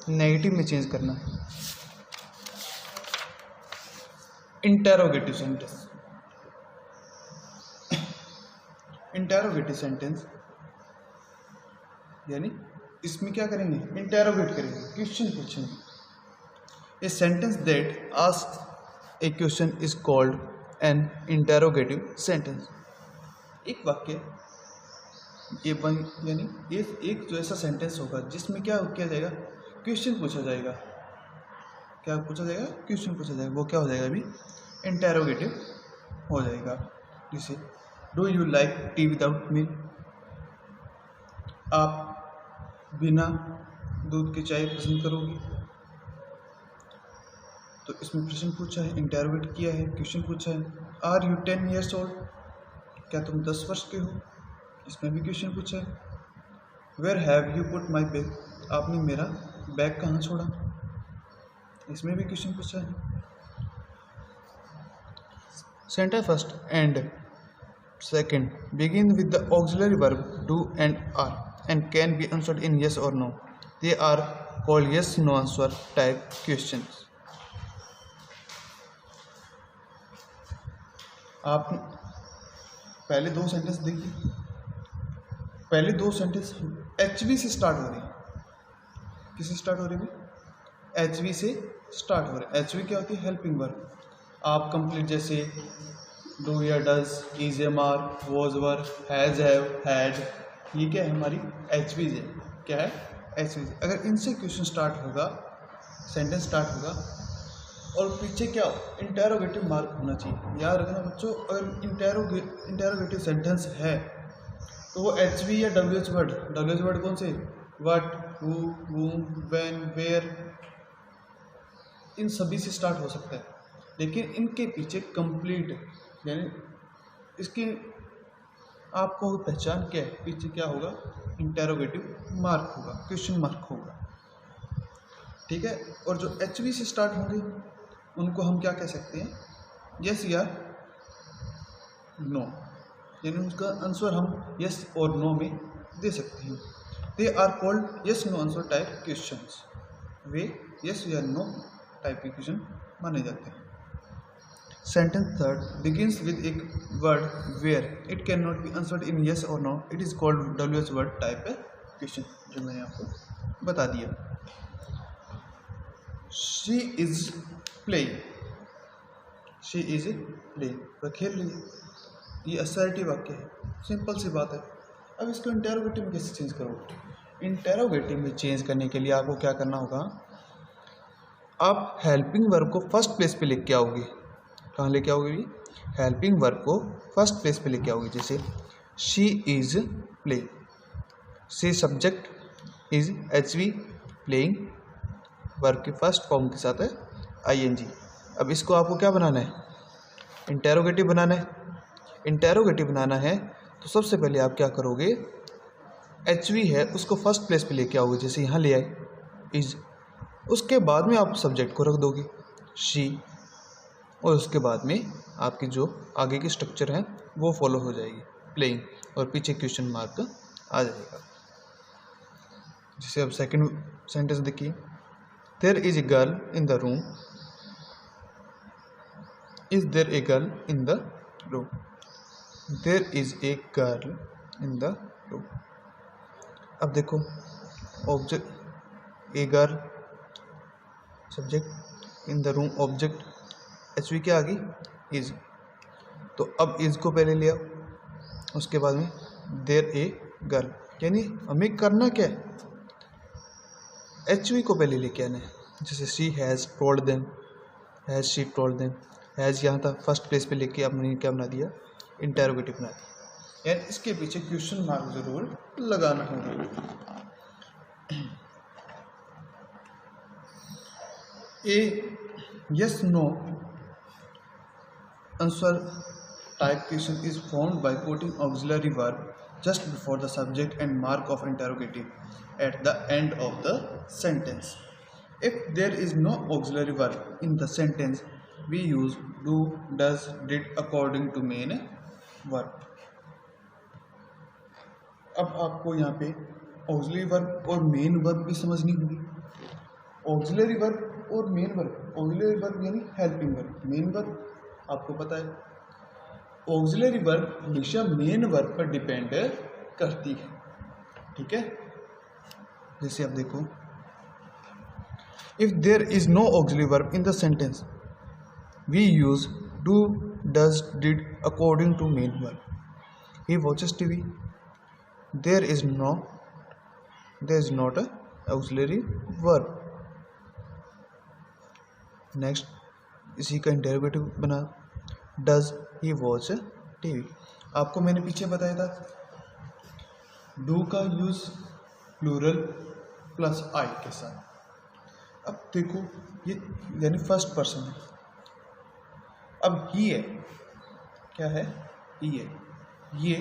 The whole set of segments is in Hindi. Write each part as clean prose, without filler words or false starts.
नेगेटिव में चेंज करना है। इंटेरोगेटिव सेंटेंस, इंटेरोगेटिव सेंटेंस यानी इसमें क्या करेंगे, इंटेरोगेट करेंगे, क्वेश्चन पूछेंगे। ए sentence that asks A question is called N interrogative sentence. एक वाक्य ये बन यानी ये एक जो ऐसा सेंटेंस होगा जिसमें क्या किया जाएगा, क्वेश्चन पूछा जाएगा। क्या पूछा जाएगा, क्वेश्चन पूछा जाएगा, वो क्या हो जाएगा अभी, इंटेरोगेटिव हो जाएगा। जैसे do you like T without milk, आप बिना दूध की चाय पसंद करोगे। तो इसमें प्रश्न पूछा है, इंटेरोगेट किया है, क्वेश्चन पूछा है। आर यू 10 years old, क्या तुम 10 वर्ष के हो, इसमें भी क्वेश्चन पूछा है। Where have you put my bag, आपने मेरा बैग कहाँ छोड़ा, इसमें भी क्वेश्चन पूछा है। Sentence first and second begin with the auxiliary verb do and are and can be answered in yes or no. They are called yes no answer type questions. आप पहले दो सेंटेंस देखिए, पहले दो सेंटेंस HV से स्टार्ट हो रहे हैं। किससे स्टार्ट हो रही है, HV से स्टार्ट हो रहे हैं। HV क्या होती है, हेल्पिंग वर्ब। आप कंप्लीट जैसे डू या does, is am are, was were, has have, had, ये क्या है हमारी HVs है। क्या है, HVs। अगर इनसे क्वेश्चन स्टार्ट होगा, सेंटेंस स्टार्ट होगा और पीछे क्या इंटेरोगेटिव मार्क होना चाहिए। याद रखना बच्चों, अगर इंटेरोगेटिव सेंटेंस है तो वो HV या WH वर्ड कौन से, what, who, whom, when, where, इन सभी से स्टार्ट हो सकता है। लेकिन इनके पीछे कंप्लीट यानी इसकी आपको पहचान क्या है, पीछे क्या होगा, इंटेरोगेटिव मार्क होगा, क्वेश्चन मार्क होगा। ठीक है। और जो HV से स्टार्ट होंगे उनको हम क्या कह सकते हैं, यस या नो, यानी उनका आंसर हम यस और नो में दे सकते हैं। They are called yes no answer type questions. वे यस या नो टाइप के क्वेश्चन माने जाते हैं। Sentence third begins with a word where it cannot be answered in yes or no. It is called WH word type question, जो मैंने आपको बता दिया। She is playing, she is playing, वह खेल रही है। ये असर्टिव वाक्य है, सिंपल सी बात है। अब इसको इंटेरोगेटिव में कैसे चेंज करोगे, इंटेरोगेटिव में चेंज करने के लिए आपको क्या करना होगा, आप हेल्पिंग वर्ब को फर्स्ट प्लेस पे लेके आओगे। कहाँ लेके आओगे, हेल्पिंग वर्ब को फर्स्ट प्लेस पे लेके आओगे। जैसे she is playing, she subject, is HV, playing verb के फर्स्ट फॉर्म के साथ है ING। अब इसको आपको क्या बनाना है, इंटेरोगेटिव बनाना है। इंटेरोगेटिव बनाना है तो सबसे पहले आप क्या करोगे, HV है उसको फर्स्ट प्लेस पे लेके आओगे। जैसे यहाँ ले आए इज, उसके बाद में आप सब्जेक्ट को रख दोगे शी, और उसके बाद में आपकी जो आगे की स्ट्रक्चर है वो फॉलो हो जाएगी, प्लेइंग, और पीछे क्वेश्चन मार्क आ जाएगा। जैसे अब सेकंड सेंटेंस देखिए, there is a girl in the room, is there a girl in the room, there is a girl in the room. अब देखो object a girl, subject, in the room object, HV क्या आ गई इज। तो अब इज को पहले ले आओ, उसके बाद में देयर ए गर्ल, यानी हमें करना क्या है, HV को पहले लेके आना है। जैसे she has told them, has she told them, has यहाँ था फर्स्ट प्लेस पे लेके आपने क्या बना दिया, इंटेरोगेटिव बना दिया। यानी इसके पीछे क्वेश्चन मार्क जरूर लगाना होगा। A yes no answer type question is formed by putting auxiliary verb just before the subject and mark of interrogative at the end of the sentence. If there is no auxiliary verb in the sentence, we use do, does, did according to main verb. अब आपको यहाँ पे auxiliary verb और main verb भी समझनी होगी। ऑक्सिलरी वर्ब और मेन वर्ब। ऑक्सिलरी वर्ब यानी हेल्पिंग वर्ब, मेन वर्ब आपको पता है ऑक्सिलरी वर्ब हमेशा मेन वर्ब पर डिपेंड करती है, ठीक है। जैसे आप देखो, if there is no auxiliary verb in the sentence we use do, does, did according to main verb. He watches TV, there is not a auxiliary verb. Next इसी का इंटरोगेटिव बना, डज ही वॉच टीवी। आपको मैंने पीछे बताया था डू का यूज प्लूरल प्लस आई के साथ। अब देखो ये यानी फर्स्ट पर्सन है, अब ही है, क्या है, ही है, ये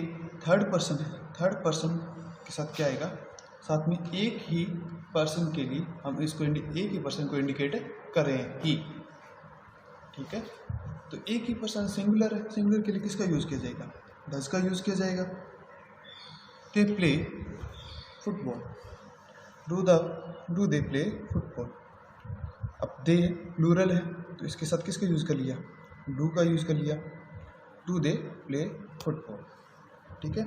थर्ड पर्सन है, थर्ड पर्सन के साथ क्या आएगा, साथ में एक ही पर्सन के लिए हम इसको एक ही पर्सन को इंडिकेट करें ही, ठीक है। तो एक ही पर्सन सिंगुलर है, सिंगुलर के लिए किसका यूज किया जाएगा, डज का यूज किया जाएगा। They play football, do they play football. अब दे प्लूरल है तो इसके साथ किसका यूज कर लिया, डू का यूज कर लिया, डू दे प्ले फुटबॉल, ठीक है।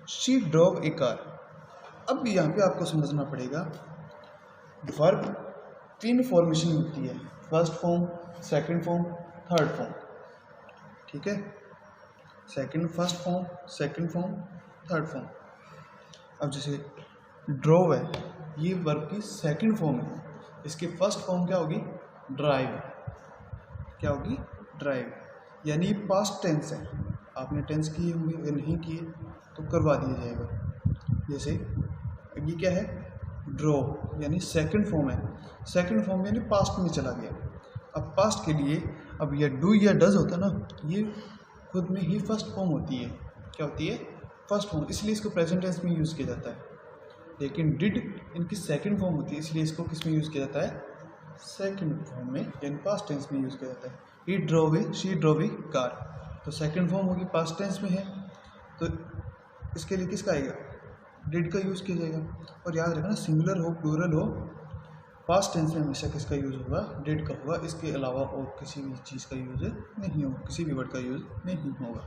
She drove a car. अब यहाँ पे आपको समझना पड़ेगा वर्ब 3 फॉर्मेशन होती है, first form, second form, third form, ठीक है। First form, second form, third form. अब जैसे ड्रॉव है, ये वर्ब की सेकंड फॉर्म है, इसकी फर्स्ट फॉर्म क्या होगी, ड्राइव, क्या होगी, ड्राइव, यानी पास्ट टेंस है। आपने टेंस किए होंगे या नहीं किए तो करवा दिया जाएगा। जैसे ये क्या है, ड्रॉ यानी सेकंड फॉर्म है, सेकंड फॉर्म यानी पास्ट में चला गया। अब पास्ट के लिए अब यह डू या डज होता है ना, ये खुद में ही फर्स्ट फॉर्म होती है, क्या होती है, फर्स्ट फॉर्म, इसलिए इसको प्रेजेंट टेंस में यूज़ किया जाता है। लेकिन डिड इनकी सेकंड फॉर्म होती है, इसलिए इसको किस में यूज़ किया जाता है, सेकंड फॉर्म में यानी पास्ट टेंस में यूज़ किया जाता है। He drove a, she drove a car, तो सेकंड फॉर्म होगी, पास्ट टेंस में है, तो इसके लिए किसका आएगा, डिड का यूज़ किया जाएगा। और याद रखना सिंगुलर हो प्लूरल हो पास्ट टेंस में हमेशा किसका यूज़ होगा, डिड का होगा, इसके अलावा और किसी भी चीज़ का यूज़ नहीं होगा, किसी भी वर्ड का यूज़ नहीं होगा।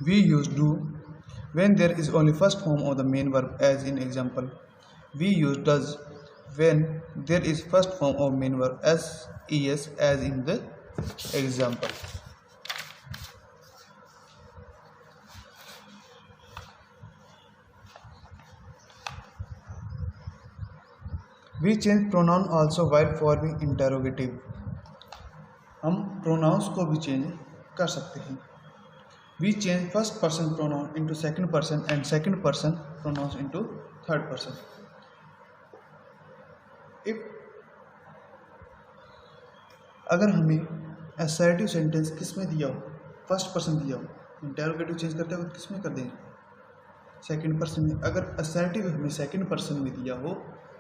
We use do when there is only first form of the main verb, as in example. We use does when there is first form of main verb as es, as in the example. We change pronoun also while forming interrogative. हम pronouns को भी चेंज कर सकते हैं। We change first person pronoun into second person and second person pronouns into third person. If अगर हमें assertive सेंटेंस किस में दिया हो, फर्स्ट पर्सन दिया हो, इंटेरोगेटिव चेंज करते हुए किस में कर देंगे, सेकंड पर्सन में। अगर assertive हमें सेकंड पर्सन में दिया हो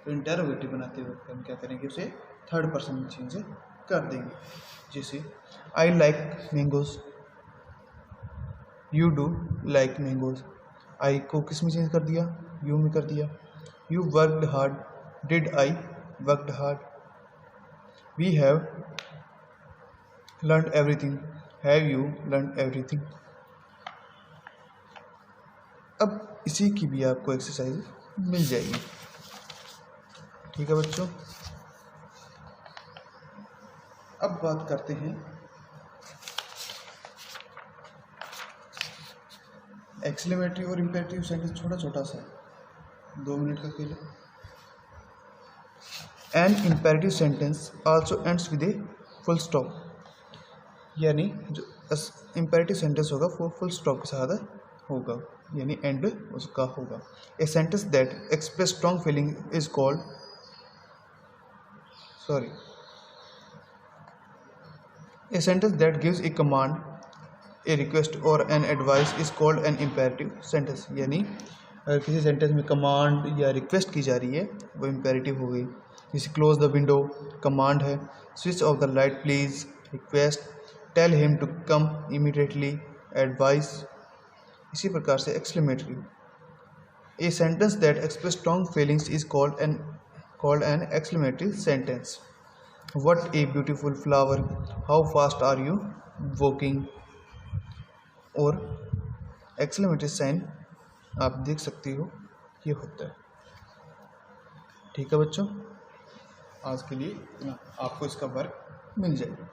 तो इंटेरोगेटिव बनाते हुए हम क्या करेंगे, उसे थर्ड पर्सन में चेंज कर देंगे। जैसे I like mangoes, you do like mangoes. I को किस में चेंज कर दिया, यू में कर दिया। You worked hard, did I worked hard. We have learned everything, have you learned everything. अब इसी की भी आपको एक्सरसाइज मिल जाएगी, ठीक है बच्चों। अब बात करते हैं एक्सक्लेमेटरी और इम्पेरेटिव सेंटेंस, छोटा छोटा सा 2 मिनट का खेल। An imperative sentence also ends with a full stop, यानी जो इम्पेरेटिव सेंटेंस होगा वो फुल स्टॉप के साथ होगा, यानी एंड उसका होगा। ए sentence that express strong feeling is called, a sentence that gives a command, a request or an advice is called an imperative sentence। यानी अगर किसी सेंटेंस में कमांड या रिक्वेस्ट की जा रही है वो इम्पेरेटिव हो गई। जैसे क्लोज द विंडो कमांड है, switch off the light please request, tell him to come immediately, advice. इसी प्रकार से exclamatory, a sentence that express strong feelings is called an exclamatory sentence. What a beautiful flower, how fast are you walking. और एक्सक्लेमेटरी साइन आप देख सकती हो ये होता है। ठीक है बच्चों, आज के लिए इतना, आपको इसका वर्क मिल जाएगा।